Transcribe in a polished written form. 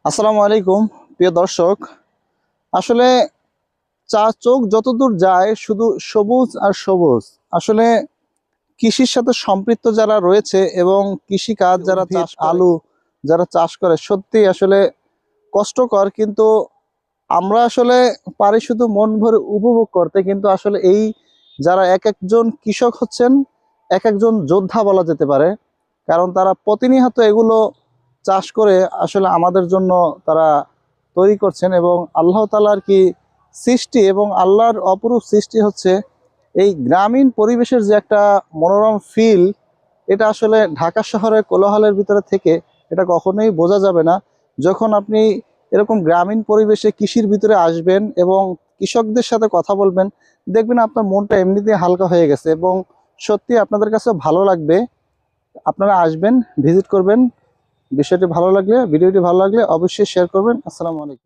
আসসালামু আলাইকুম প্রিয় দর্শক। আসলে চোখ যতদূর যায় শুধু সবুজ আর সবুজ। আসলে কৃষির সাথে সম্পৃক্ত যারা রয়েছে এবং কৃষি কাজ যারা চাষ আলু যারা চাষ করে সত্যি আসলে কষ্টকর, কিন্তু আমরা আসলে পারি শুধু মন ভরে উপভোগ করতে। কিন্তু আসলে এই যারা এক একজন কৃষক হচ্ছেন এক একজন যোদ্ধা বলা যেতে পারে, কারণ তারা প্রতিনিয়ত এগুলো চাষ করে আসলে আমাদের জন্য তারা তৈরি করছেন। এবং আল্লাহ তাআলার কি সৃষ্টি এবং আল্লাহর অপরূপ সৃষ্টি হচ্ছে এই গ্রামীণ পরিবেশের যে একটা মনোরম ফিল, এটা আসলে ঢাকা শহরের কোলাহলের ভিতরে থেকে এটা কখনোই বোঝা যাবে না। যখন আপনি এরকম গ্রামীণ পরিবেশে কৃষির ভিতরে আসবেন এবং কৃষকদের সাথে কথা বলবেন, দেখবেন আপনার মনটা এমনিতেই হালকা হয়ে গেছে এবং সত্যি আপনাদের কাছে ভালো লাগবে। আপনারা আসবেন, ভিজিট করবেন। বিষয়টি ভালো লাগলে, ভিডিওটি ভালো লাগলে অবশ্যই শেয়ার করবেন। আসসালামু আলাইকুম।